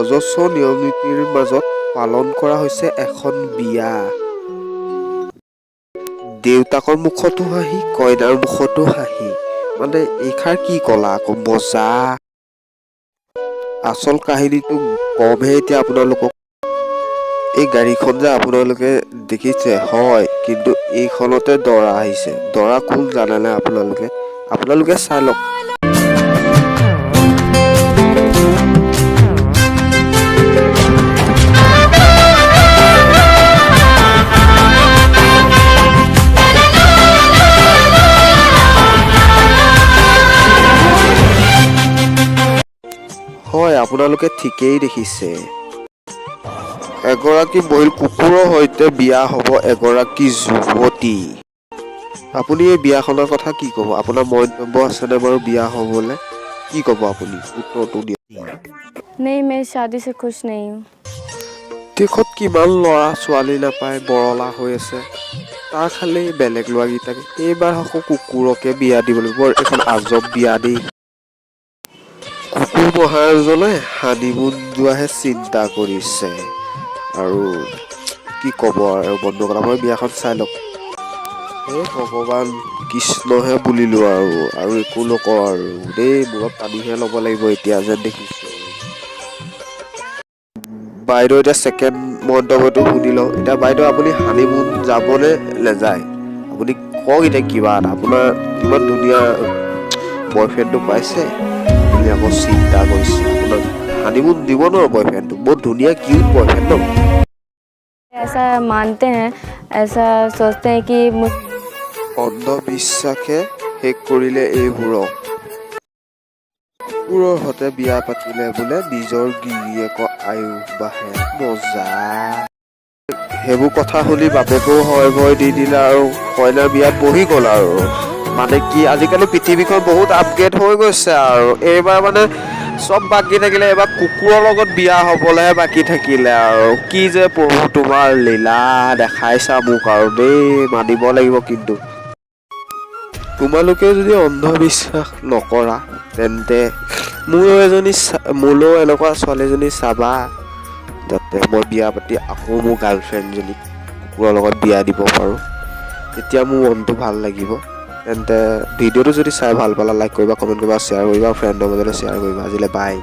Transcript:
অজস্ৰ নিয়ম নীতিৰ মাজত পালন কৰা হৈছে এখন বিয়া। দেউতাকৰ মুখতো হাঁহি, কইনাৰ মুখতো হাঁহি। মানে এইষাৰ কি কলা আকৌ, মজা। আচল কাহিনীটো কমহে এতিয়া আপোনালোকক। এই গাড়ীখন যে আপোনালোকে দেখিছে হয়, কিন্তু এইখনতে দৰা আহিছে। দৰা কোন জানেনে আপোনালোকে চাই লওক। হয়, আপোনালোকে ঠিকেই দেখিছে। এগৰাকী মহিলা কুকুৰৰ সৈতে বিয়া হ'ব এগৰাকী যুৱতী। আপুনি এই বিয়াখনৰ কথা কি ক'ব? আপোনাৰ মন্তব্য আছেনে বাৰু বিয়া হ'বলৈ? কি ক'ব আপুনি? উত্তৰটো দিয়ক। नहीं, मैं शादी से खुश नहीं हूँ। দেশত কিমান ল'ৰা ছোৱালী নাপায় বৰলা হৈ আছে, তাৰ খালি বেলেগ ল'ৰাকেইটাকে। এইবাৰ আকৌ কুকুৰকে বিয়া দিব লাগিব। এখন আজব বিয়া দেই। কুকুৰ মহাজনে হানিমুন যোৱাহে চিন্তা কৰিছে। আৰু কি ক'ব আৰু বন্ধুসকল, আমাৰ বিয়াখন চাই লওক। হে ভগৱান কৃষ্ণহে বুলিলো আৰু একো নকওঁ আৰু দেই। মূৰত পানীহে ল'ব লাগিব এতিয়া যেন দেখিছো। বাইদেউ এতিয়া ছেকেণ্ড মন্তব্যটো শুনি লওঁ। এতিয়া বাইদেউ আপুনি হানিমুন যাবনে নেযায়? আপুনি কওক এতিয়া কিবা এটা। আপোনাৰ ইমান ধুনীয়া বয়ফ্ৰেণ্ডটো পাইছে, আপুনি আকৌ চিন্তা কৰিছে। আপোনাক হানিমুন দিব ন বয়ফ্ৰেণ্ডটো? বহুত ধুনীয়া কিউট বয়ফ্ৰেণ্ড ন। ऐसा मानते हैं, ऐसा सोचते हैं कि অন্ধবিশ্বাসে শেষ কৰিলে এইবোৰক। কুকুৰৰ সৈতে বিয়া পাতিলে বোলে নিজৰ গিৰিয়েকৰ আয়ুস বাঢ়ে। মজা। সেইবোৰ কথা শুনি বাপেকেও হয় ভয় দি দিলে আৰু কইনাৰ বিয়াত বহি গ'ল আৰু। মানে কি, আজিকালি পৃথিৱীখন বহুত আপগ্ৰেড হৈ গৈছে আৰু। এইবাৰ মানে চব বাকী থাকিলে, এইবাৰ কুকুৰৰ লগত বিয়া হ'বলৈহে বাকী থাকিলে আৰু। কি যে প্ৰভু তোমাৰ লীলা দেখাইছা মোক আৰু দেই, মানিব লাগিব কিন্তু। তোমালোকে যদি অন্ধবিশ্বাস নকৰা তেন্তে মোলৈও এনেকুৱা ছোৱালী এজনী চাবা, যাতে মই বিয়া পাতি আকৌ মোৰ গাৰ্লফ্ৰেণ্ডজনীক কুকুৰৰ লগত বিয়া দিব পাৰোঁ। তেতিয়া মোৰ মনটো ভাল লাগিব। তেন্তে ভিডিঅ'টো যদি চাই ভাল পালা, লাইক কৰিবা, কমেণ্ট কৰিবা, শ্বেয়াৰ কৰিবা, ফ্ৰেণ্ডৰ মাজলৈ শ্বেয়াৰ কৰিবা। আজিলৈ বাই।